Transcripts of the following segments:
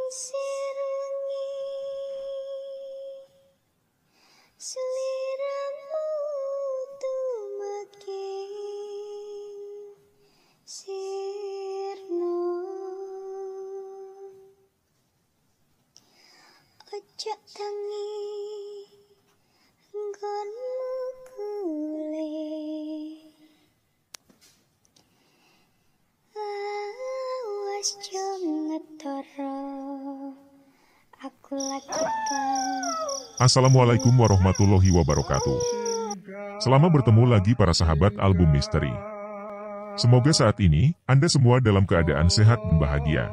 sirungi seliramu tumaking sirna ojo tangi nggonmu kule awas ngetoro aku lagi Assalamualaikum warahmatullahi wabarakatuh. Selamat bertemu lagi para sahabat album misteri. Semoga saat ini Anda semua dalam keadaan sehat dan bahagia.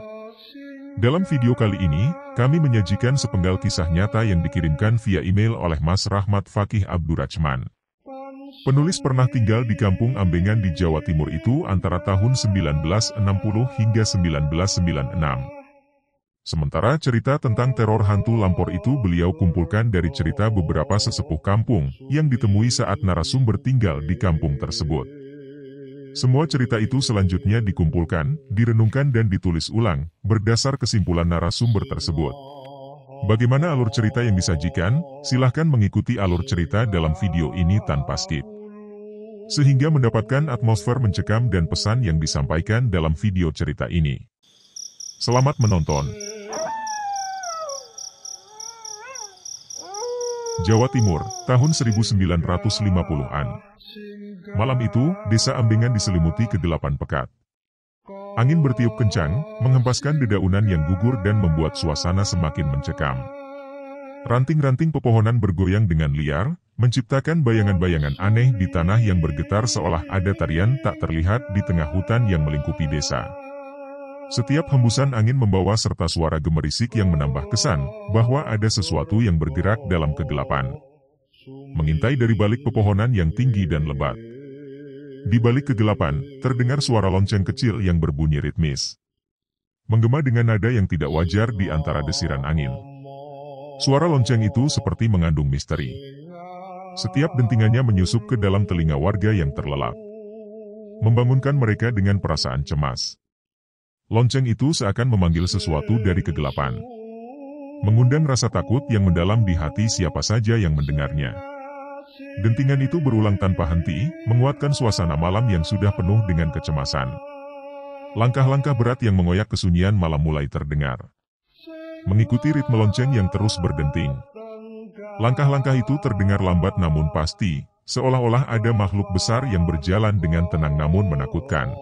Dalam video kali ini, kami menyajikan sepenggal kisah nyata yang dikirimkan via email oleh Mas Rahmat Fakih Abdurrahman. Penulis pernah tinggal di kampung Ambengan di Jawa Timur itu antara tahun 1960 hingga 1996. Sementara cerita tentang teror hantu lampor itu beliau kumpulkan dari cerita beberapa sesepuh kampung yang ditemui saat narasumber tinggal di kampung tersebut. Semua cerita itu selanjutnya dikumpulkan, direnungkan dan ditulis ulang, berdasar kesimpulan narasumber tersebut. Bagaimana alur cerita yang disajikan? Silahkan mengikuti alur cerita dalam video ini tanpa skip. Sehingga mendapatkan atmosfer mencekam dan pesan yang disampaikan dalam video cerita ini. Selamat menonton. Jawa Timur, tahun 1950-an. Malam itu, desa Ambengan diselimuti kegelapan pekat. Angin bertiup kencang, menghempaskan dedaunan yang gugur dan membuat suasana semakin mencekam. Ranting-ranting pepohonan bergoyang dengan liar, menciptakan bayangan-bayangan aneh di tanah yang bergetar seolah ada tarian tak terlihat di tengah hutan yang melingkupi desa. Setiap hembusan angin membawa serta suara gemerisik yang menambah kesan bahwa ada sesuatu yang bergerak dalam kegelapan. Mengintai dari balik pepohonan yang tinggi dan lebat. Di balik kegelapan, terdengar suara lonceng kecil yang berbunyi ritmis. Menggema dengan nada yang tidak wajar di antara desiran angin. Suara lonceng itu seperti mengandung misteri. Setiap dentingannya menyusup ke dalam telinga warga yang terlelap. Membangunkan mereka dengan perasaan cemas. Lonceng itu seakan memanggil sesuatu dari kegelapan. Mengundang rasa takut yang mendalam di hati siapa saja yang mendengarnya. Dentingan itu berulang tanpa henti, menguatkan suasana malam yang sudah penuh dengan kecemasan. Langkah-langkah berat yang mengoyak kesunyian malam mulai terdengar. Mengikuti ritme lonceng yang terus berdenting. Langkah-langkah itu terdengar lambat namun pasti, seolah-olah ada makhluk besar yang berjalan dengan tenang namun menakutkan.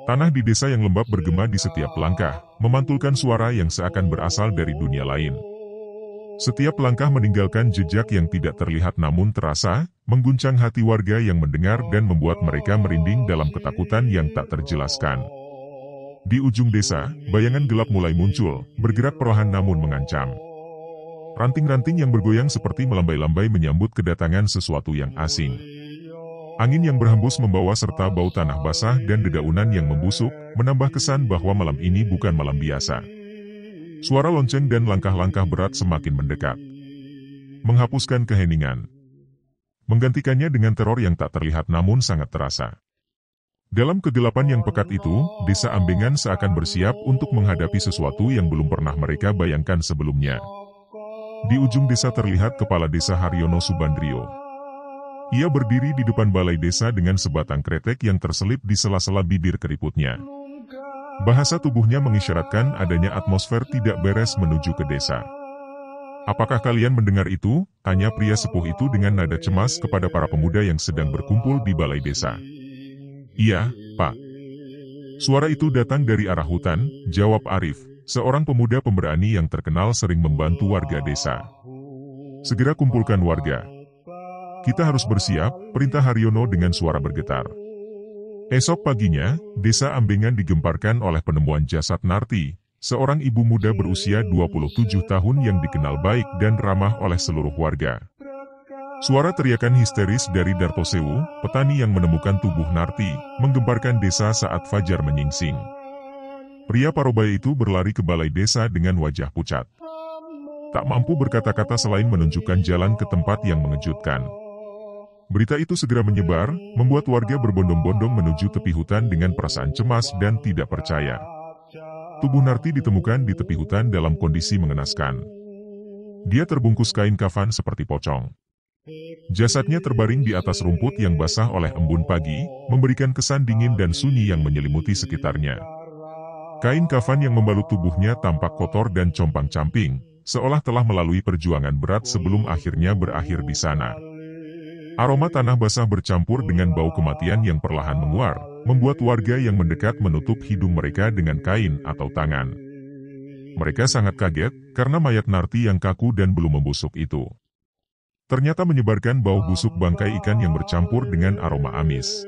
Tanah di desa yang lembab bergema di setiap langkah, memantulkan suara yang seakan berasal dari dunia lain. Setiap langkah meninggalkan jejak yang tidak terlihat namun terasa, mengguncang hati warga yang mendengar dan membuat mereka merinding dalam ketakutan yang tak terjelaskan. Di ujung desa, bayangan gelap mulai muncul, bergerak perlahan namun mengancam. Ranting-ranting yang bergoyang seperti melambai-lambai menyambut kedatangan sesuatu yang asing. Angin yang berhembus membawa serta bau tanah basah dan dedaunan yang membusuk, menambah kesan bahwa malam ini bukan malam biasa. Suara lonceng dan langkah-langkah berat semakin mendekat. Menghapuskan keheningan. Menggantikannya dengan teror yang tak terlihat namun sangat terasa. Dalam kegelapan yang pekat itu, desa Ambengan seakan bersiap untuk menghadapi sesuatu yang belum pernah mereka bayangkan sebelumnya. Di ujung desa terlihat kepala desa Haryono Subandrio. Ia berdiri di depan balai desa dengan sebatang kretek yang terselip di sela-sela bibir keriputnya. Bahasa tubuhnya mengisyaratkan adanya atmosfer tidak beres menuju ke desa. "Apakah kalian mendengar itu?" tanya pria sepuh itu dengan nada cemas kepada para pemuda yang sedang berkumpul di balai desa. "Iya, Pak." Suara itu datang dari arah hutan, jawab Arif, seorang pemuda pemberani yang terkenal sering membantu warga desa. "Segera kumpulkan warga. Kita harus bersiap," perintah Haryono dengan suara bergetar. Esok paginya, desa Ambengan digemparkan oleh penemuan jasad Narti, seorang ibu muda berusia 27 tahun yang dikenal baik dan ramah oleh seluruh warga. Suara teriakan histeris dari Dartosewu, petani yang menemukan tubuh Narti, menggemparkan desa saat fajar menyingsing. Pria parubaya itu berlari ke balai desa dengan wajah pucat. Tak mampu berkata-kata selain menunjukkan jalan ke tempat yang mengejutkan. Berita itu segera menyebar, membuat warga berbondong-bondong menuju tepi hutan dengan perasaan cemas dan tidak percaya. tubuh Narti ditemukan di tepi hutan dalam kondisi mengenaskan. Dia terbungkus kain kafan seperti pocong. Jasadnya terbaring di atas rumput yang basah oleh embun pagi, memberikan kesan dingin dan sunyi yang menyelimuti sekitarnya. Kain kafan yang membalut tubuhnya tampak kotor dan compang-camping, seolah telah melalui perjuangan berat sebelum akhirnya berakhir di sana. Aroma tanah basah bercampur dengan bau kematian yang perlahan menguar, membuat warga yang mendekat menutup hidung mereka dengan kain atau tangan. Mereka sangat kaget, karena mayat Narti yang kaku dan belum membusuk itu ternyata menyebarkan bau busuk bangkai ikan yang bercampur dengan aroma amis.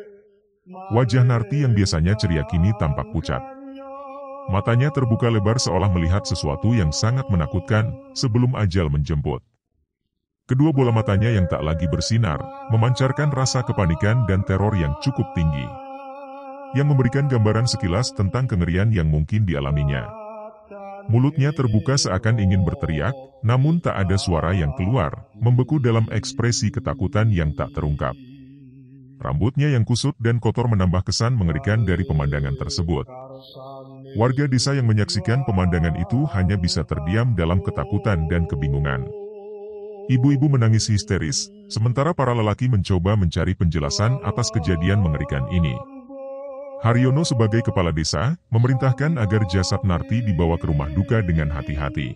Wajah Narti yang biasanya ceria kini tampak pucat. Matanya terbuka lebar seolah melihat sesuatu yang sangat menakutkan, sebelum ajal menjemput. Kedua bola matanya yang tak lagi bersinar, memancarkan rasa kepanikan dan teror yang cukup tinggi, yang memberikan gambaran sekilas tentang kengerian yang mungkin dialaminya. Mulutnya terbuka seakan ingin berteriak, namun tak ada suara yang keluar, membeku dalam ekspresi ketakutan yang tak terungkap. Rambutnya yang kusut dan kotor menambah kesan mengerikan dari pemandangan tersebut. Warga desa yang menyaksikan pemandangan itu hanya bisa terdiam dalam ketakutan dan kebingungan. Ibu-ibu menangis histeris, sementara para lelaki mencoba mencari penjelasan atas kejadian mengerikan ini. Haryono sebagai kepala desa, memerintahkan agar jasad Narti dibawa ke rumah duka dengan hati-hati.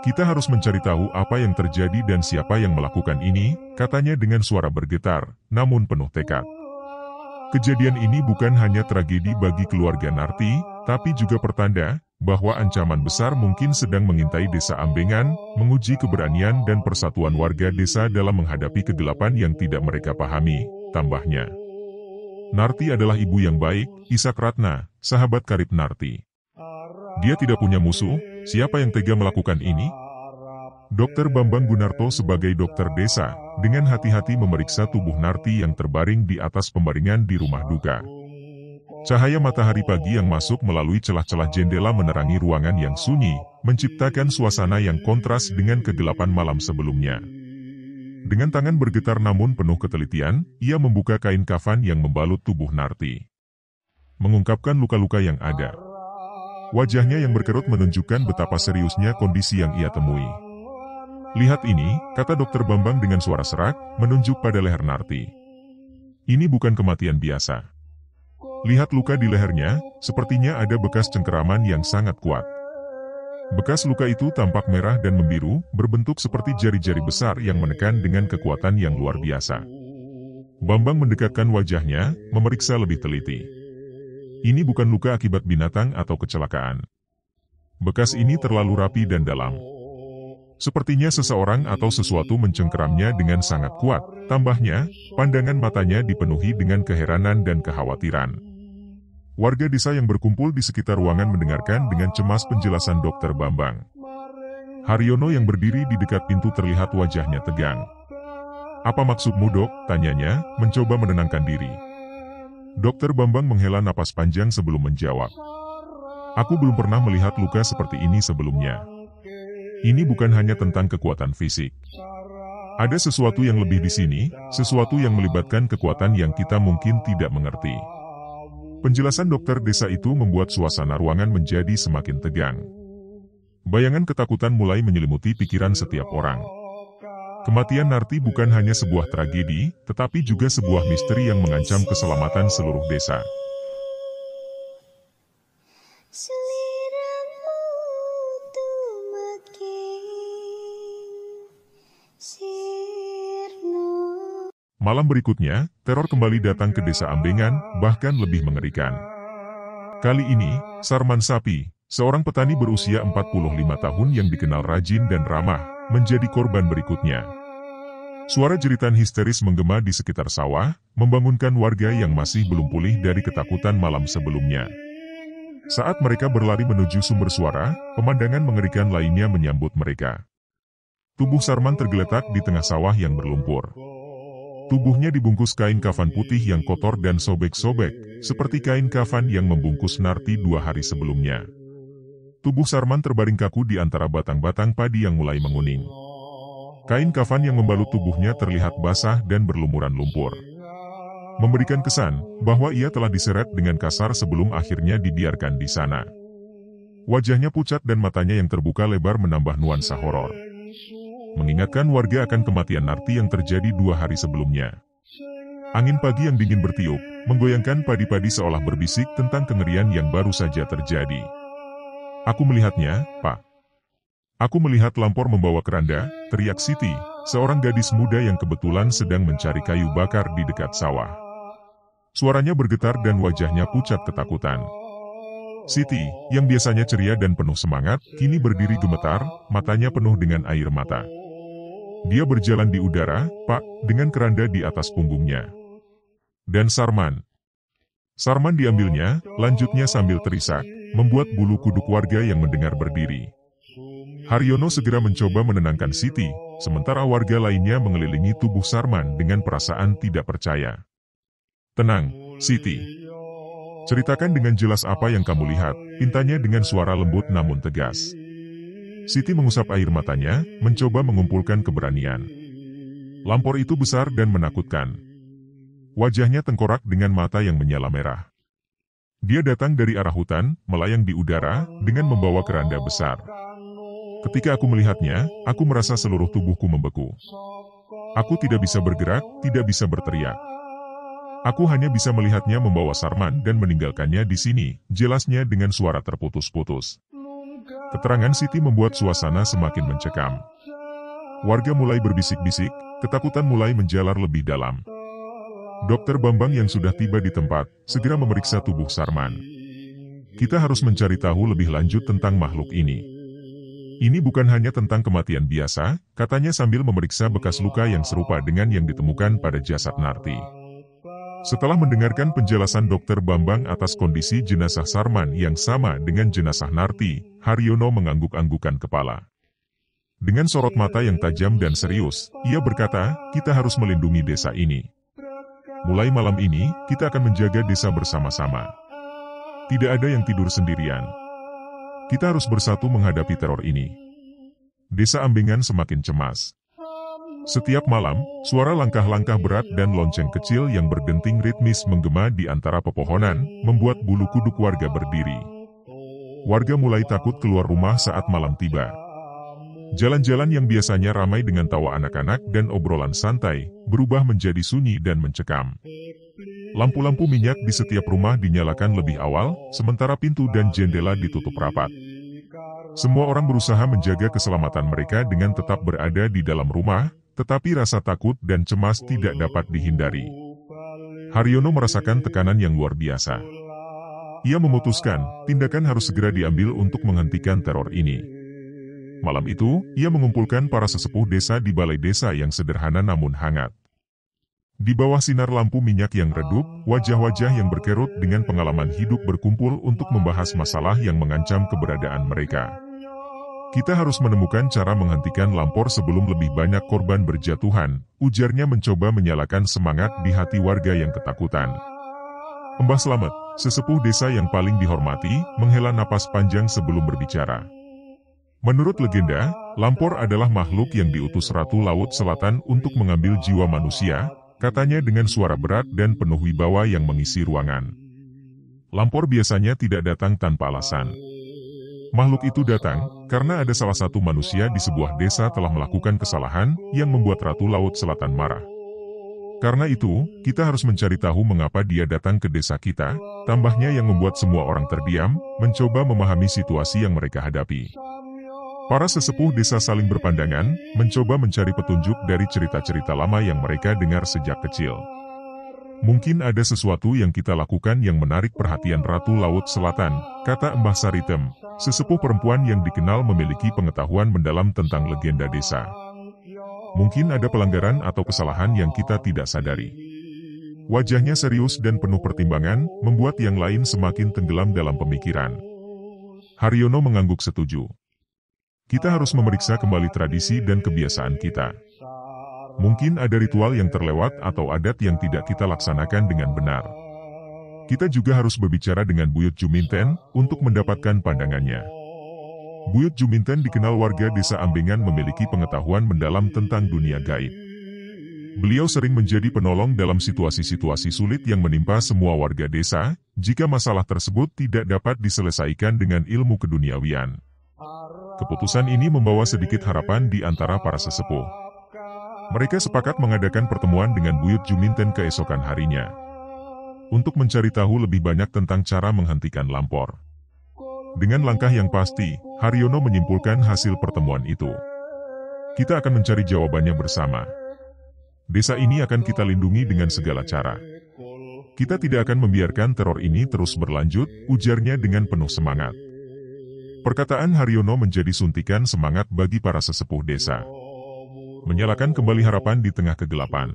Kita harus mencari tahu apa yang terjadi dan siapa yang melakukan ini, katanya dengan suara bergetar, namun penuh tekad. Kejadian ini bukan hanya tragedi bagi keluarga Narti, tapi juga pertanda bahwa ancaman besar mungkin sedang mengintai desa Ambengan, menguji keberanian dan persatuan warga desa dalam menghadapi kegelapan yang tidak mereka pahami, tambahnya. Narti adalah ibu yang baik, Isak Ratna, sahabat karib Narti. Dia tidak punya musuh, siapa yang tega melakukan ini? Dr. Bambang Gunarto sebagai dokter desa, dengan hati-hati memeriksa tubuh Narti yang terbaring di atas pembaringan di rumah duka. Cahaya matahari pagi yang masuk melalui celah-celah jendela menerangi ruangan yang sunyi, menciptakan suasana yang kontras dengan kegelapan malam sebelumnya. Dengan tangan bergetar namun penuh ketelitian, ia membuka kain kafan yang membalut tubuh Narti, mengungkapkan luka-luka yang ada. Wajahnya yang berkerut menunjukkan betapa seriusnya kondisi yang ia temui. Lihat ini, kata Dokter Bambang dengan suara serak, menunjuk pada leher Narti. Ini bukan kematian biasa. Lihat luka di lehernya, sepertinya ada bekas cengkeraman yang sangat kuat. Bekas luka itu tampak merah dan membiru, berbentuk seperti jari-jari besar yang menekan dengan kekuatan yang luar biasa. Bambang mendekatkan wajahnya, memeriksa lebih teliti. Ini bukan luka akibat binatang atau kecelakaan. Bekas ini terlalu rapi dan dalam. Sepertinya seseorang atau sesuatu mencengkeramnya dengan sangat kuat. Tambahnya, pandangan matanya dipenuhi dengan keheranan dan kekhawatiran. Warga desa yang berkumpul di sekitar ruangan mendengarkan dengan cemas penjelasan Dokter Bambang. Haryono yang berdiri di dekat pintu terlihat wajahnya tegang. Apa maksudmu, Dok? Tanyanya, mencoba menenangkan diri. Dokter Bambang menghela napas panjang sebelum menjawab. Aku belum pernah melihat luka seperti ini sebelumnya. Ini bukan hanya tentang kekuatan fisik. Ada sesuatu yang lebih di sini, sesuatu yang melibatkan kekuatan yang kita mungkin tidak mengerti. Penjelasan dokter desa itu membuat suasana ruangan menjadi semakin tegang. Bayangan ketakutan mulai menyelimuti pikiran setiap orang. Kematian Narti bukan hanya sebuah tragedi, tetapi juga sebuah misteri yang mengancam keselamatan seluruh desa. Malam berikutnya, teror kembali datang ke desa Ambengan, bahkan lebih mengerikan. Kali ini, Sarman Sapi, seorang petani berusia 45 tahun yang dikenal rajin dan ramah, menjadi korban berikutnya. Suara jeritan histeris menggema di sekitar sawah, membangunkan warga yang masih belum pulih dari ketakutan malam sebelumnya. Saat mereka berlari menuju sumber suara, pemandangan mengerikan lainnya menyambut mereka. Tubuh Sarman tergeletak di tengah sawah yang berlumpur. Tubuhnya dibungkus kain kafan putih yang kotor dan sobek-sobek, seperti kain kafan yang membungkus Narti 2 hari sebelumnya. Tubuh Sarman terbaring kaku di antara batang-batang padi yang mulai menguning. Kain kafan yang membalut tubuhnya terlihat basah dan berlumuran lumpur, memberikan kesan bahwa ia telah diseret dengan kasar sebelum akhirnya dibiarkan di sana. Wajahnya pucat dan matanya yang terbuka lebar menambah nuansa horor. Mengingatkan warga akan kematian Narti yang terjadi 2 hari sebelumnya. Angin pagi yang dingin bertiup, menggoyangkan padi-padi seolah berbisik tentang kengerian yang baru saja terjadi. Aku melihatnya, Pak. Aku melihat Lampor membawa keranda, teriak Siti, seorang gadis muda yang kebetulan sedang mencari kayu bakar di dekat sawah. Suaranya bergetar dan wajahnya pucat ketakutan. Siti, yang biasanya ceria dan penuh semangat, kini berdiri gemetar, matanya penuh dengan air mata. Dia berjalan di udara, Pak, dengan keranda di atas punggungnya. Dan Sarman. Sarman diambilnya, lanjutnya sambil terisak, membuat bulu kuduk warga yang mendengar berdiri. Haryono segera mencoba menenangkan Siti, sementara warga lainnya mengelilingi tubuh Sarman dengan perasaan tidak percaya. Tenang, Siti. Ceritakan dengan jelas apa yang kamu lihat, pintanya dengan suara lembut namun tegas. Siti mengusap air matanya, mencoba mengumpulkan keberanian. Lampor itu besar dan menakutkan. Wajahnya tengkorak dengan mata yang menyala merah. Dia datang dari arah hutan, melayang di udara, dengan membawa keranda besar. Ketika aku melihatnya, aku merasa seluruh tubuhku membeku. Aku tidak bisa bergerak, tidak bisa berteriak. Aku hanya bisa melihatnya membawa Sarman dan meninggalkannya di sini, jelasnya dengan suara terputus-putus. Keterangan Siti membuat suasana semakin mencekam. Warga mulai berbisik-bisik, ketakutan mulai menjalar lebih dalam. Dokter Bambang yang sudah tiba di tempat, segera memeriksa tubuh Sarman. Kita harus mencari tahu lebih lanjut tentang makhluk ini. Ini bukan hanya tentang kematian biasa, katanya sambil memeriksa bekas luka yang serupa dengan yang ditemukan pada jasad Narti. Setelah mendengarkan penjelasan Dokter Bambang atas kondisi jenazah Sarman yang sama dengan jenazah Narti, Haryono mengangguk-anggukan kepala. Dengan sorot mata yang tajam dan serius, ia berkata, kita harus melindungi desa ini. Mulai malam ini, kita akan menjaga desa bersama-sama. Tidak ada yang tidur sendirian. Kita harus bersatu menghadapi teror ini. Desa Ambengan semakin cemas. Setiap malam, suara langkah-langkah berat dan lonceng kecil yang berdenting ritmis menggema di antara pepohonan, membuat bulu kuduk warga berdiri. Warga mulai takut keluar rumah saat malam tiba. Jalan-jalan yang biasanya ramai dengan tawa anak-anak dan obrolan santai, berubah menjadi sunyi dan mencekam. Lampu-lampu minyak di setiap rumah dinyalakan lebih awal, sementara pintu dan jendela ditutup rapat. Semua orang berusaha menjaga keselamatan mereka dengan tetap berada di dalam rumah, tetapi rasa takut dan cemas tidak dapat dihindari. Haryono merasakan tekanan yang luar biasa. Ia memutuskan, tindakan harus segera diambil untuk menghentikan teror ini. Malam itu, ia mengumpulkan para sesepuh desa di balai desa yang sederhana namun hangat. Di bawah sinar lampu minyak yang redup, wajah-wajah yang berkerut dengan pengalaman hidup berkumpul untuk membahas masalah yang mengancam keberadaan mereka. Kita harus menemukan cara menghentikan Lampor sebelum lebih banyak korban berjatuhan, ujarnya mencoba menyalakan semangat di hati warga yang ketakutan. Mbah Slamet, sesepuh desa yang paling dihormati, menghela napas panjang sebelum berbicara. Menurut legenda, Lampor adalah makhluk yang diutus Ratu Laut Selatan untuk mengambil jiwa manusia, katanya dengan suara berat dan penuh wibawa yang mengisi ruangan. Lampor biasanya tidak datang tanpa alasan. Makhluk itu datang, karena ada salah satu manusia di sebuah desa telah melakukan kesalahan, yang membuat Ratu Laut Selatan marah. Karena itu, kita harus mencari tahu mengapa dia datang ke desa kita, tambahnya yang membuat semua orang terdiam, mencoba memahami situasi yang mereka hadapi. Para sesepuh desa saling berpandangan, mencoba mencari petunjuk dari cerita-cerita lama yang mereka dengar sejak kecil. Mungkin ada sesuatu yang kita lakukan yang menarik perhatian Ratu Laut Selatan, kata Mbah Saritem, sesepuh perempuan yang dikenal memiliki pengetahuan mendalam tentang legenda desa. Mungkin ada pelanggaran atau kesalahan yang kita tidak sadari. Wajahnya serius dan penuh pertimbangan, membuat yang lain semakin tenggelam dalam pemikiran. Haryono mengangguk setuju. Kita harus memeriksa kembali tradisi dan kebiasaan kita. Mungkin ada ritual yang terlewat atau adat yang tidak kita laksanakan dengan benar. Kita juga harus berbicara dengan Buyut Juminten untuk mendapatkan pandangannya. Buyut Juminten dikenal warga desa Ambengan memiliki pengetahuan mendalam tentang dunia gaib. Beliau sering menjadi penolong dalam situasi-situasi sulit yang menimpa semua warga desa, jika masalah tersebut tidak dapat diselesaikan dengan ilmu keduniawian. Keputusan ini membawa sedikit harapan di antara para sesepuh. Mereka sepakat mengadakan pertemuan dengan Buyut Juminten keesokan harinya, untuk mencari tahu lebih banyak tentang cara menghentikan lampor. Dengan langkah yang pasti, Haryono menyimpulkan hasil pertemuan itu. Kita akan mencari jawabannya bersama. Desa ini akan kita lindungi dengan segala cara. Kita tidak akan membiarkan teror ini terus berlanjut, ujarnya dengan penuh semangat. Perkataan Haryono menjadi suntikan semangat bagi para sesepuh desa, menyalakan kembali harapan di tengah kegelapan.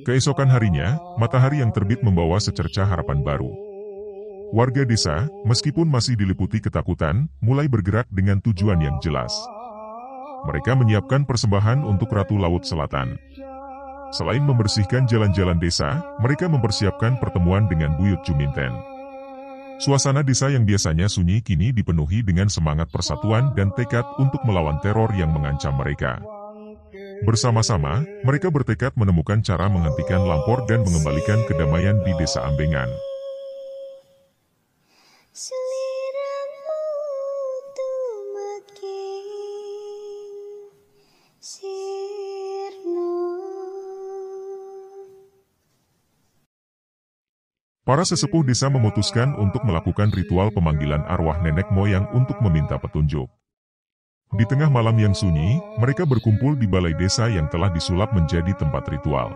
Keesokan harinya, matahari yang terbit membawa secercah harapan baru. Warga desa, meskipun masih diliputi ketakutan, mulai bergerak dengan tujuan yang jelas. Mereka menyiapkan persembahan untuk Ratu Laut Selatan. Selain membersihkan jalan-jalan desa, mereka mempersiapkan pertemuan dengan Buyut Juminten. Suasana desa yang biasanya sunyi kini dipenuhi dengan semangat persatuan dan tekad untuk melawan teror yang mengancam mereka. Bersama-sama, mereka bertekad menemukan cara menghentikan lampor dan mengembalikan kedamaian di Desa Ambengan. Seliramu tumaking sirna. Para sesepuh desa memutuskan untuk melakukan ritual pemanggilan arwah nenek moyang untuk meminta petunjuk. Di tengah malam yang sunyi, mereka berkumpul di balai desa yang telah disulap menjadi tempat ritual.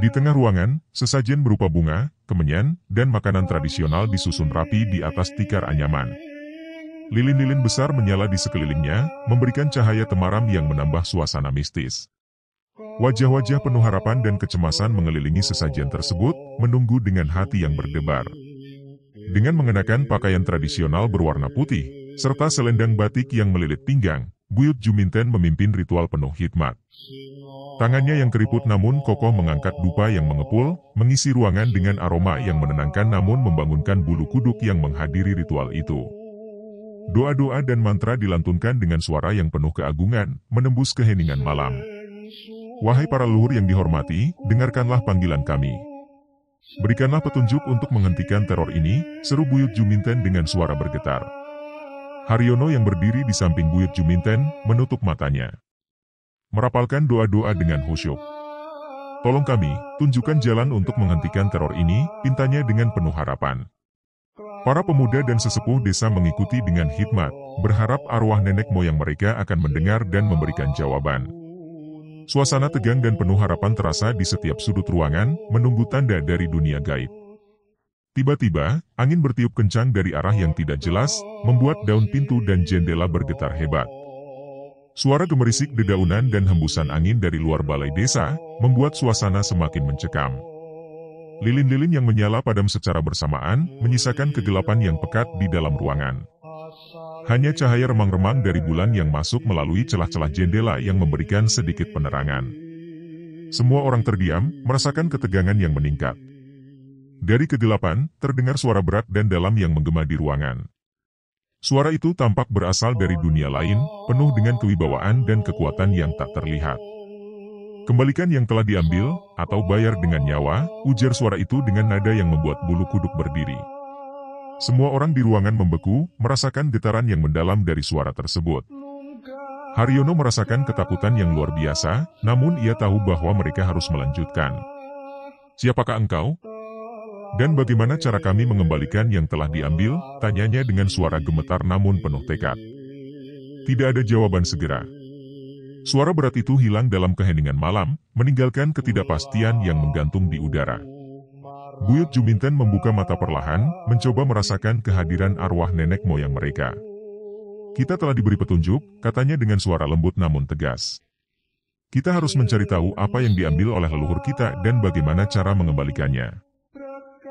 Di tengah ruangan, sesajen berupa bunga, kemenyan, dan makanan tradisional disusun rapi di atas tikar anyaman. Lilin-lilin besar menyala di sekelilingnya, memberikan cahaya temaram yang menambah suasana mistis. Wajah-wajah penuh harapan dan kecemasan mengelilingi sesajen tersebut, menunggu dengan hati yang berdebar. Dengan mengenakan pakaian tradisional berwarna putih, serta selendang batik yang melilit pinggang, Buyut Juminten memimpin ritual penuh hikmat. Tangannya yang keriput namun kokoh mengangkat dupa yang mengepul, mengisi ruangan dengan aroma yang menenangkan namun membangunkan bulu kuduk yang menghadiri ritual itu. Doa-doa dan mantra dilantunkan dengan suara yang penuh keagungan, menembus keheningan malam. Wahai para leluhur yang dihormati, dengarkanlah panggilan kami. Berikanlah petunjuk untuk menghentikan teror ini, seru Buyut Juminten dengan suara bergetar. Haryono yang berdiri di samping Buyut Juminten, menutup matanya, merapalkan doa-doa dengan khusyuk. Tolong kami, tunjukkan jalan untuk menghentikan teror ini, pintanya dengan penuh harapan. Para pemuda dan sesepuh desa mengikuti dengan hikmat, berharap arwah nenek moyang mereka akan mendengar dan memberikan jawaban. Suasana tegang dan penuh harapan terasa di setiap sudut ruangan, menunggu tanda dari dunia gaib. Tiba-tiba, angin bertiup kencang dari arah yang tidak jelas, membuat daun pintu dan jendela bergetar hebat. Suara gemerisik dedaunan dan hembusan angin dari luar balai desa, membuat suasana semakin mencekam. Lilin-lilin yang menyala padam secara bersamaan, menyisakan kegelapan yang pekat di dalam ruangan. Hanya cahaya remang-remang dari bulan yang masuk melalui celah-celah jendela yang memberikan sedikit penerangan. Semua orang terdiam, merasakan ketegangan yang meningkat. Dari kegelapan, terdengar suara berat dan dalam yang menggema di ruangan. Suara itu tampak berasal dari dunia lain, penuh dengan kewibawaan dan kekuatan yang tak terlihat. Kembalikan yang telah diambil, atau bayar dengan nyawa, ujar suara itu dengan nada yang membuat bulu kuduk berdiri. Semua orang di ruangan membeku, merasakan getaran yang mendalam dari suara tersebut. Haryono merasakan ketakutan yang luar biasa, namun ia tahu bahwa mereka harus melanjutkan. Siapakah engkau? Dan bagaimana cara kami mengembalikan yang telah diambil? Tanyanya dengan suara gemetar namun penuh tekad. Tidak ada jawaban segera. Suara berat itu hilang dalam keheningan malam, meninggalkan ketidakpastian yang menggantung di udara. Buyut Juminten membuka mata perlahan, mencoba merasakan kehadiran arwah nenek moyang mereka. Kita telah diberi petunjuk, katanya dengan suara lembut namun tegas. Kita harus mencari tahu apa yang diambil oleh leluhur kita dan bagaimana cara mengembalikannya.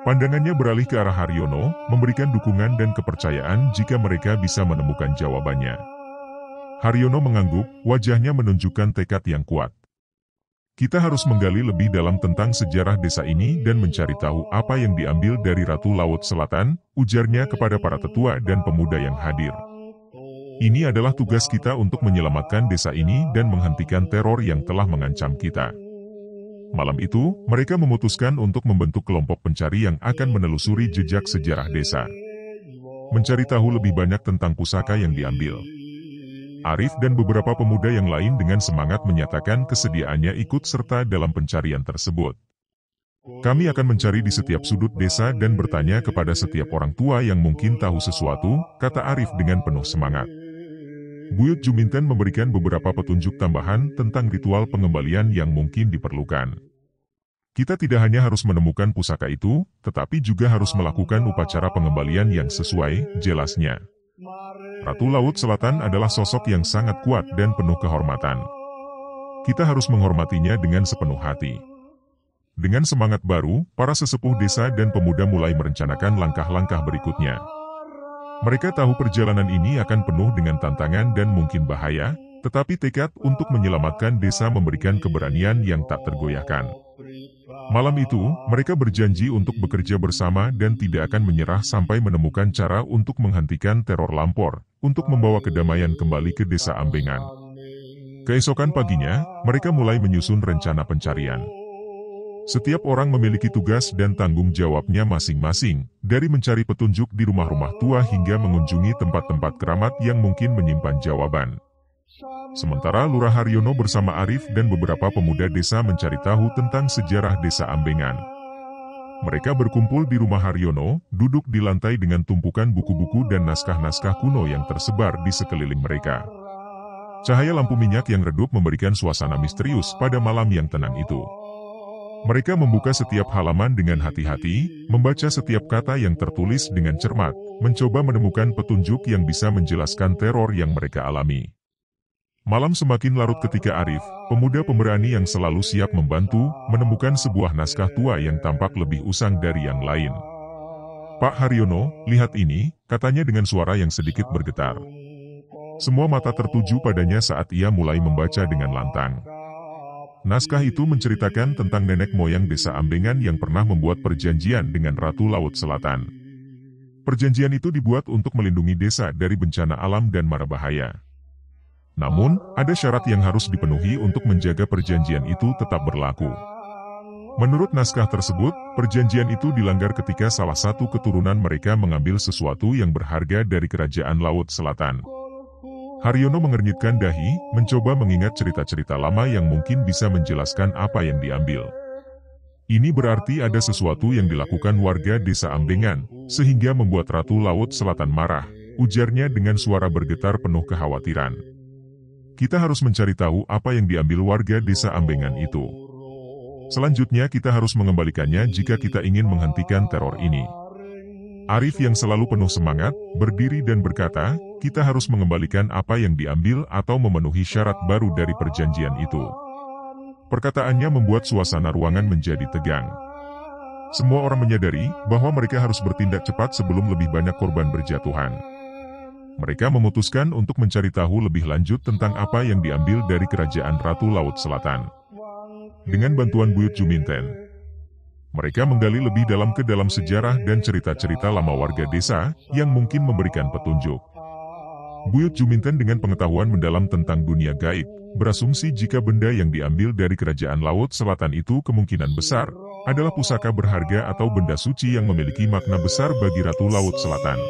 Pandangannya beralih ke arah Haryono, memberikan dukungan dan kepercayaan jika mereka bisa menemukan jawabannya. Haryono mengangguk, wajahnya menunjukkan tekad yang kuat. Kita harus menggali lebih dalam tentang sejarah desa ini dan mencari tahu apa yang diambil dari Ratu Laut Selatan, ujarnya kepada para tetua dan pemuda yang hadir. Ini adalah tugas kita untuk menyelamatkan desa ini dan menghentikan teror yang telah mengancam kita. Malam itu, mereka memutuskan untuk membentuk kelompok pencari yang akan menelusuri jejak sejarah desa. Mencari tahu lebih banyak tentang pusaka yang diambil. Arif dan beberapa pemuda yang lain dengan semangat menyatakan kesediaannya ikut serta dalam pencarian tersebut. Kami akan mencari di setiap sudut desa dan bertanya kepada setiap orang tua yang mungkin tahu sesuatu, kata Arif dengan penuh semangat. Buyut Juminten memberikan beberapa petunjuk tambahan tentang ritual pengembalian yang mungkin diperlukan. Kita tidak hanya harus menemukan pusaka itu, tetapi juga harus melakukan upacara pengembalian yang sesuai, jelasnya. Ratu Laut Selatan adalah sosok yang sangat kuat dan penuh kehormatan. Kita harus menghormatinya dengan sepenuh hati. Dengan semangat baru, para sesepuh desa dan pemuda mulai merencanakan langkah-langkah berikutnya. Mereka tahu perjalanan ini akan penuh dengan tantangan dan mungkin bahaya, tetapi tekad untuk menyelamatkan desa memberikan keberanian yang tak tergoyahkan. Malam itu, mereka berjanji untuk bekerja bersama dan tidak akan menyerah sampai menemukan cara untuk menghentikan teror Lampor, untuk membawa kedamaian kembali ke desa Ambengan. Keesokan paginya, mereka mulai menyusun rencana pencarian. Setiap orang memiliki tugas dan tanggung jawabnya masing-masing, dari mencari petunjuk di rumah-rumah tua hingga mengunjungi tempat-tempat keramat yang mungkin menyimpan jawaban. Sementara Lurah Haryono bersama Arif dan beberapa pemuda desa mencari tahu tentang sejarah desa Ambengan. Mereka berkumpul di rumah Haryono, duduk di lantai dengan tumpukan buku-buku dan naskah-naskah kuno yang tersebar di sekeliling mereka. Cahaya lampu minyak yang redup memberikan suasana misterius pada malam yang tenang itu. Mereka membuka setiap halaman dengan hati-hati, membaca setiap kata yang tertulis dengan cermat, mencoba menemukan petunjuk yang bisa menjelaskan teror yang mereka alami. Malam semakin larut ketika Arif, pemuda pemberani yang selalu siap membantu, menemukan sebuah naskah tua yang tampak lebih usang dari yang lain. Pak Haryono, lihat ini, katanya dengan suara yang sedikit bergetar. Semua mata tertuju padanya saat ia mulai membaca dengan lantang. Naskah itu menceritakan tentang nenek moyang desa Ambengan yang pernah membuat perjanjian dengan Ratu Laut Selatan. Perjanjian itu dibuat untuk melindungi desa dari bencana alam dan mara bahaya. Namun, ada syarat yang harus dipenuhi untuk menjaga perjanjian itu tetap berlaku. Menurut naskah tersebut, perjanjian itu dilanggar ketika salah satu keturunan mereka mengambil sesuatu yang berharga dari kerajaan Laut Selatan. Haryono mengernyitkan dahi, mencoba mengingat cerita-cerita lama yang mungkin bisa menjelaskan apa yang diambil. Ini berarti ada sesuatu yang dilakukan warga desa Ambengan, sehingga membuat Ratu Laut Selatan marah, ujarnya dengan suara bergetar penuh kekhawatiran. Kita harus mencari tahu apa yang diambil warga desa Ambengan itu. Selanjutnya kita harus mengembalikannya jika kita ingin menghentikan teror ini. Arif yang selalu penuh semangat, berdiri dan berkata, kita harus mengembalikan apa yang diambil atau memenuhi syarat baru dari perjanjian itu. Perkataannya membuat suasana ruangan menjadi tegang. Semua orang menyadari bahwa mereka harus bertindak cepat sebelum lebih banyak korban berjatuhan. Mereka memutuskan untuk mencari tahu lebih lanjut tentang apa yang diambil dari kerajaan Ratu Laut Selatan. Dengan bantuan Buyut Juminten, mereka menggali lebih dalam ke dalam sejarah dan cerita-cerita lama warga desa yang mungkin memberikan petunjuk. Buyut Juminten dengan pengetahuan mendalam tentang dunia gaib, berasumsi jika benda yang diambil dari kerajaan Laut Selatan itu kemungkinan besar adalah pusaka berharga atau benda suci yang memiliki makna besar bagi Ratu Laut Selatan.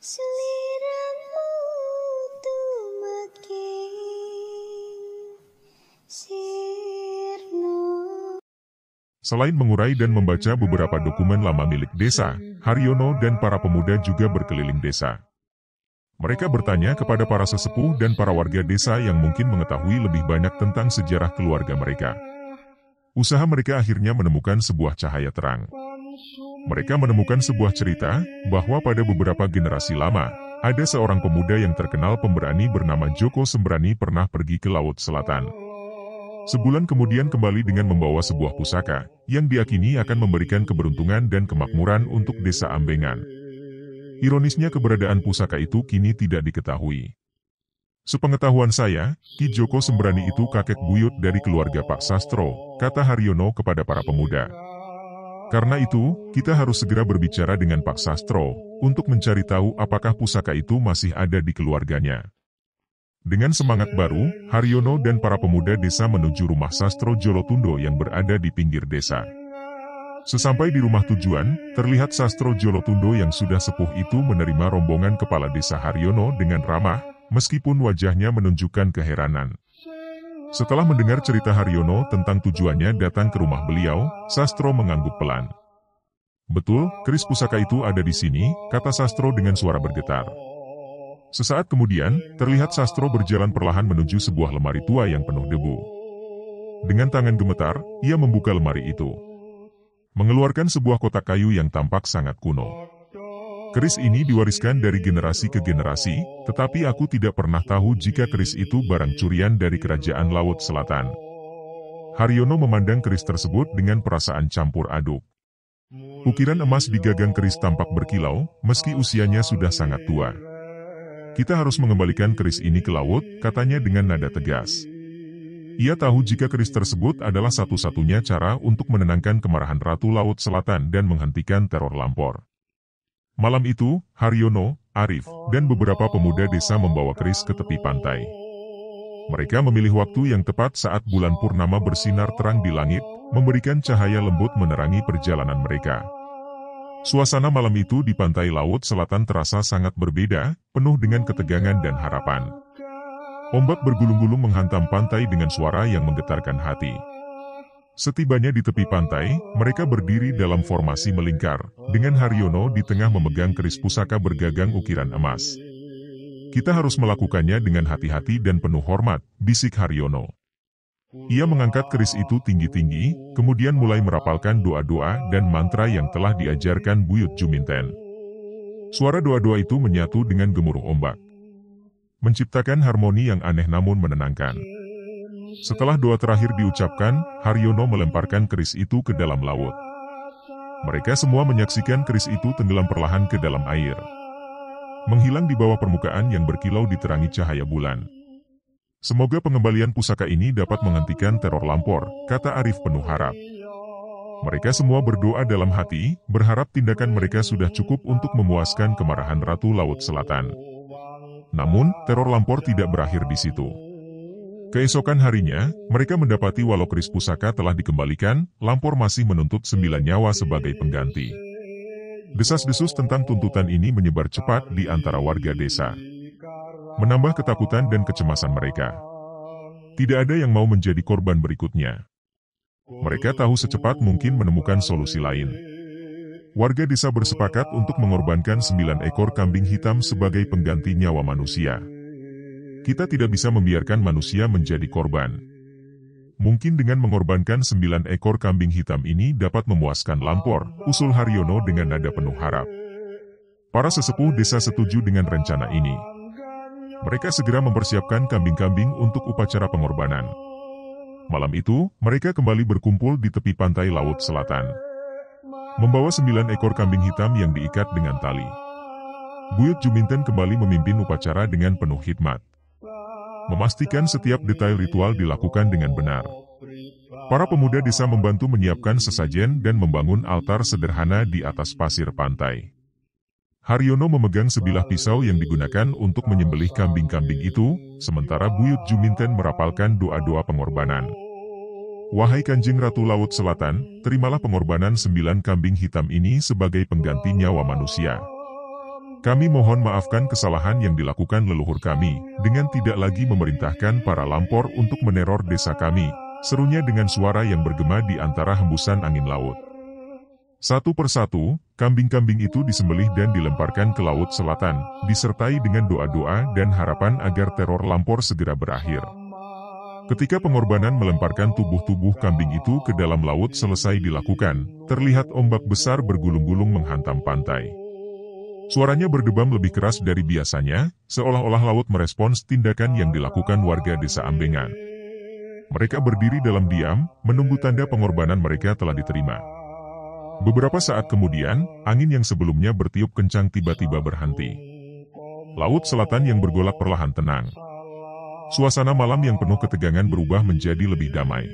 Seliramu tuh makin sirna. Selain mengurai dan membaca beberapa dokumen lama milik desa, Haryono dan para pemuda juga berkeliling desa. Mereka bertanya kepada para sesepuh dan para warga desa yang mungkin mengetahui lebih banyak tentang sejarah keluarga mereka. Usaha mereka akhirnya menemukan sebuah cahaya terang. Mereka menemukan sebuah cerita, bahwa pada beberapa generasi lama, ada seorang pemuda yang terkenal pemberani bernama Joko Sembrani pernah pergi ke Laut Selatan. Sebulan kemudian kembali dengan membawa sebuah pusaka, yang diakini akan memberikan keberuntungan dan kemakmuran untuk desa Ambengan. Ironisnya keberadaan pusaka itu kini tidak diketahui. Sepengetahuan saya, Ki Joko Sembrani itu kakek buyut dari keluarga Pak Sastro, kata Haryono kepada para pemuda. Karena itu, kita harus segera berbicara dengan Pak Sastro, untuk mencari tahu apakah pusaka itu masih ada di keluarganya. Dengan semangat baru, Haryono dan para pemuda desa menuju rumah Sastro Jolotundo yang berada di pinggir desa. Sesampai di rumah tujuan, terlihat Sastro Jolotundo yang sudah sepuh itu menerima rombongan kepala desa Haryono dengan ramah, meskipun wajahnya menunjukkan keheranan. Setelah mendengar cerita Haryono tentang tujuannya datang ke rumah beliau, Sastro mengangguk pelan. "Betul, keris pusaka itu ada di sini," kata Sastro dengan suara bergetar. Sesaat kemudian, terlihat Sastro berjalan perlahan menuju sebuah lemari tua yang penuh debu. Dengan tangan gemetar, ia membuka lemari itu, mengeluarkan sebuah kotak kayu yang tampak sangat kuno. "Keris ini diwariskan dari generasi ke generasi, tetapi aku tidak pernah tahu jika keris itu barang curian dari kerajaan Laut Selatan." Haryono memandang keris tersebut dengan perasaan campur aduk. Ukiran emas di gagang keris tampak berkilau, meski usianya sudah sangat tua. "Kita harus mengembalikan keris ini ke laut," katanya dengan nada tegas. Ia tahu jika keris tersebut adalah satu-satunya cara untuk menenangkan kemarahan Ratu Laut Selatan dan menghentikan teror Lampor. Malam itu, Haryono, Arif, dan beberapa pemuda desa membawa keris ke tepi pantai. Mereka memilih waktu yang tepat saat bulan purnama bersinar terang di langit, memberikan cahaya lembut menerangi perjalanan mereka. Suasana malam itu di pantai Laut Selatan terasa sangat berbeda, penuh dengan ketegangan dan harapan. Ombak bergulung-gulung menghantam pantai dengan suara yang menggetarkan hati. Setibanya di tepi pantai, mereka berdiri dalam formasi melingkar, dengan Haryono di tengah memegang keris pusaka bergagang ukiran emas. "Kita harus melakukannya dengan hati-hati dan penuh hormat," bisik Haryono. Ia mengangkat keris itu tinggi-tinggi, kemudian mulai merapalkan doa-doa dan mantra yang telah diajarkan Buyut Juminten. Suara doa-doa itu menyatu dengan gemuruh ombak, menciptakan harmoni yang aneh namun menenangkan. Setelah doa terakhir diucapkan, Haryono melemparkan keris itu ke dalam laut. Mereka semua menyaksikan keris itu tenggelam perlahan ke dalam air, menghilang di bawah permukaan yang berkilau diterangi cahaya bulan. "Semoga pengembalian pusaka ini dapat menghentikan teror Lampor," kata Arif penuh harap. Mereka semua berdoa dalam hati, berharap tindakan mereka sudah cukup untuk memuaskan kemarahan Ratu Laut Selatan. Namun, teror Lampor tidak berakhir di situ. Keesokan harinya, mereka mendapati walau keris pusaka telah dikembalikan, Lampor masih menuntut 9 nyawa sebagai pengganti. Desas-desus tentang tuntutan ini menyebar cepat di antara warga desa, menambah ketakutan dan kecemasan mereka. Tidak ada yang mau menjadi korban berikutnya. Mereka tahu secepat mungkin menemukan solusi lain. Warga desa bersepakat untuk mengorbankan 9 ekor kambing hitam sebagai pengganti nyawa manusia. "Kita tidak bisa membiarkan manusia menjadi korban. Mungkin dengan mengorbankan 9 ekor kambing hitam ini dapat memuaskan Lampor," usul Haryono dengan nada penuh harap. Para sesepuh desa setuju dengan rencana ini. Mereka segera mempersiapkan kambing-kambing untuk upacara pengorbanan. Malam itu, mereka kembali berkumpul di tepi pantai Laut Selatan, membawa 9 ekor kambing hitam yang diikat dengan tali. Buyut Juminten kembali memimpin upacara dengan penuh hikmat, memastikan setiap detail ritual dilakukan dengan benar. Para pemuda desa membantu menyiapkan sesajen dan membangun altar sederhana di atas pasir pantai. Haryono memegang sebilah pisau yang digunakan untuk menyembelih kambing-kambing itu, sementara Buyut Juminten merapalkan doa-doa pengorbanan. "Wahai Kanjeng Ratu Laut Selatan, terimalah pengorbanan 9 kambing hitam ini sebagai pengganti nyawa manusia. Kami mohon maafkan kesalahan yang dilakukan leluhur kami, dengan tidak lagi memerintahkan para Lampor untuk meneror desa kami," serunya dengan suara yang bergema di antara hembusan angin laut. Satu persatu, kambing-kambing itu disembelih dan dilemparkan ke Laut Selatan, disertai dengan doa-doa dan harapan agar teror Lampor segera berakhir. Ketika pengorbanan melemparkan tubuh-tubuh kambing itu ke dalam laut selesai dilakukan, terlihat ombak besar bergulung-gulung menghantam pantai. Suaranya berdebam lebih keras dari biasanya, seolah-olah laut merespons tindakan yang dilakukan warga desa Ambengan. Mereka berdiri dalam diam, menunggu tanda pengorbanan mereka telah diterima. Beberapa saat kemudian, angin yang sebelumnya bertiup kencang tiba-tiba berhenti. Laut Selatan yang bergolak perlahan tenang. Suasana malam yang penuh ketegangan berubah menjadi lebih damai.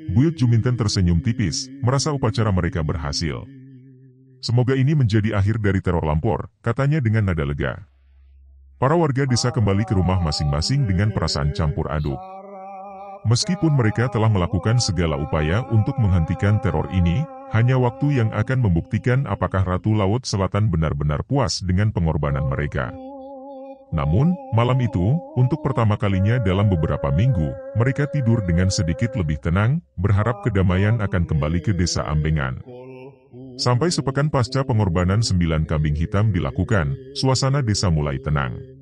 Buyut Juminten tersenyum tipis, merasa upacara mereka berhasil. "Semoga ini menjadi akhir dari teror Lampor," katanya dengan nada lega. Para warga desa kembali ke rumah masing-masing dengan perasaan campur aduk. Meskipun mereka telah melakukan segala upaya untuk menghentikan teror ini, hanya waktu yang akan membuktikan apakah Ratu Laut Selatan benar-benar puas dengan pengorbanan mereka. Namun, malam itu, untuk pertama kalinya dalam beberapa minggu, mereka tidur dengan sedikit lebih tenang, berharap kedamaian akan kembali ke desa Ambengan. Sampai sepekan pasca pengorbanan 9 kambing hitam dilakukan, suasana desa mulai tenang.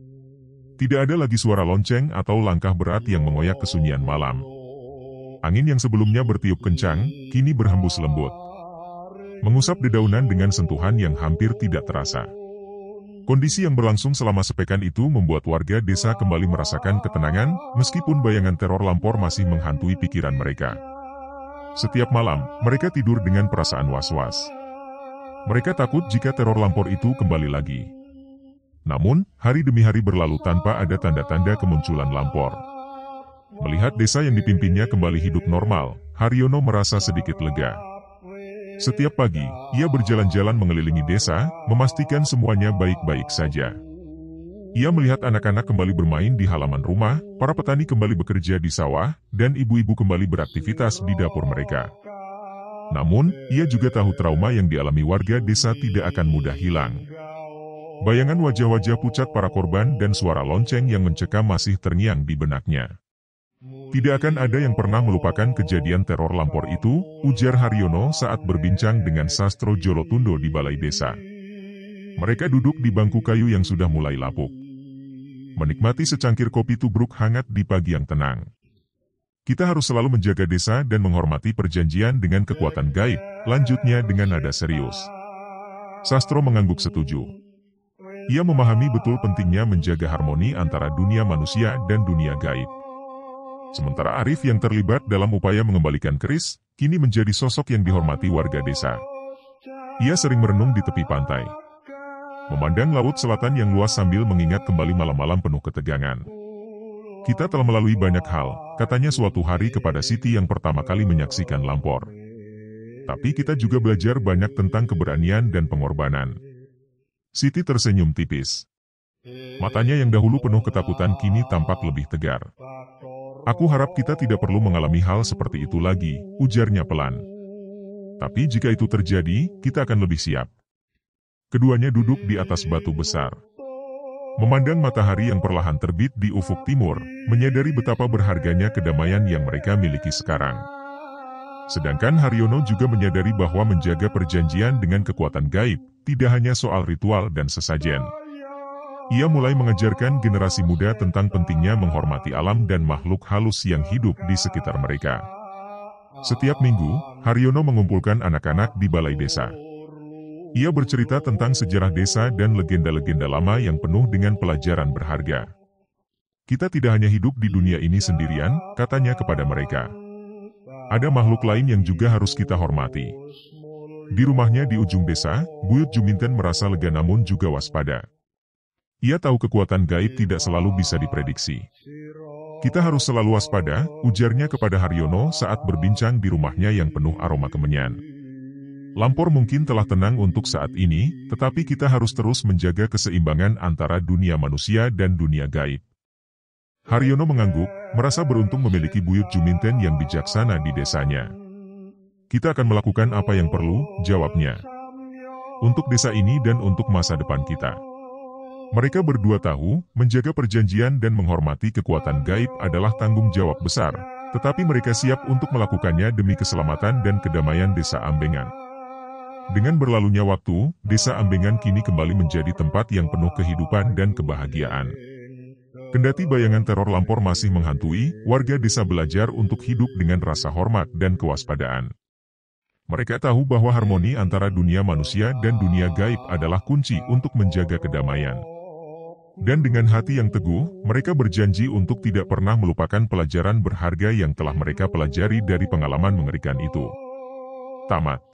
Tidak ada lagi suara lonceng atau langkah berat yang mengoyak kesunyian malam. Angin yang sebelumnya bertiup kencang, kini berhembus lembut, mengusap dedaunan dengan sentuhan yang hampir tidak terasa. Kondisi yang berlangsung selama sepekan itu membuat warga desa kembali merasakan ketenangan, meskipun bayangan teror lampor masih menghantui pikiran mereka. Setiap malam, mereka tidur dengan perasaan was-was. Mereka takut jika teror lampor itu kembali lagi. Namun, hari demi hari berlalu tanpa ada tanda-tanda kemunculan lampor. Melihat desa yang dipimpinnya kembali hidup normal, Haryono merasa sedikit lega. Setiap pagi, ia berjalan-jalan mengelilingi desa, memastikan semuanya baik-baik saja. Ia melihat anak-anak kembali bermain di halaman rumah, para petani kembali bekerja di sawah, dan ibu-ibu kembali beraktivitas di dapur mereka. Namun, ia juga tahu trauma yang dialami warga desa tidak akan mudah hilang. Bayangan wajah-wajah pucat para korban dan suara lonceng yang mencekam masih terngiang di benaknya. Tidak akan ada yang pernah melupakan kejadian teror lampor itu, ujar Haryono saat berbincang dengan Sastro Jolotundo di balai desa. Mereka duduk di bangku kayu yang sudah mulai lapuk, menikmati secangkir kopi tubruk hangat di pagi yang tenang. Kita harus selalu menjaga desa dan menghormati perjanjian dengan kekuatan gaib, lanjutnya dengan nada serius. Sastro mengangguk setuju. Ia memahami betul pentingnya menjaga harmoni antara dunia manusia dan dunia gaib. Sementara Arif yang terlibat dalam upaya mengembalikan keris, kini menjadi sosok yang dihormati warga desa. Ia sering merenung di tepi pantai, memandang laut selatan yang luas sambil mengingat kembali malam-malam penuh ketegangan. Kita telah melalui banyak hal, katanya suatu hari kepada Siti yang pertama kali menyaksikan lampor. Tapi kita juga belajar banyak tentang keberanian dan pengorbanan. Siti tersenyum tipis. Matanya yang dahulu penuh ketakutan kini tampak lebih tegar. Aku harap kita tidak perlu mengalami hal seperti itu lagi, ujarnya pelan. Tapi jika itu terjadi, kita akan lebih siap. Keduanya duduk di atas batu besar, memandang matahari yang perlahan terbit di ufuk timur, menyadari betapa berharganya kedamaian yang mereka miliki sekarang. Sedangkan Haryono juga menyadari bahwa menjaga perjanjian dengan kekuatan gaib, tidak hanya soal ritual dan sesajen. Ia mulai mengajarkan generasi muda tentang pentingnya menghormati alam dan makhluk halus yang hidup di sekitar mereka. Setiap minggu, Haryono mengumpulkan anak-anak di balai desa. Ia bercerita tentang sejarah desa dan legenda-legenda lama yang penuh dengan pelajaran berharga. Kita tidak hanya hidup di dunia ini sendirian, katanya kepada mereka. Ada makhluk lain yang juga harus kita hormati. Di rumahnya di ujung desa, Buyut Juminten merasa lega namun juga waspada. Ia tahu kekuatan gaib tidak selalu bisa diprediksi. Kita harus selalu waspada, ujarnya kepada Haryono saat berbincang di rumahnya yang penuh aroma kemenyan. Lampor mungkin telah tenang untuk saat ini, tetapi kita harus terus menjaga keseimbangan antara dunia manusia dan dunia gaib. Haryono mengangguk, merasa beruntung memiliki Buyut Juminten yang bijaksana di desanya. Kita akan melakukan apa yang perlu, jawabnya. Untuk desa ini dan untuk masa depan kita. Mereka berdua tahu, menjaga perjanjian dan menghormati kekuatan gaib adalah tanggung jawab besar, tetapi mereka siap untuk melakukannya demi keselamatan dan kedamaian desa Ambengan. Dengan berlalunya waktu, desa Ambengan kini kembali menjadi tempat yang penuh kehidupan dan kebahagiaan. Kendati bayangan teror lampor masih menghantui, warga desa belajar untuk hidup dengan rasa hormat dan kewaspadaan. Mereka tahu bahwa harmoni antara dunia manusia dan dunia gaib adalah kunci untuk menjaga kedamaian. Dan dengan hati yang teguh, mereka berjanji untuk tidak pernah melupakan pelajaran berharga yang telah mereka pelajari dari pengalaman mengerikan itu. Tamat.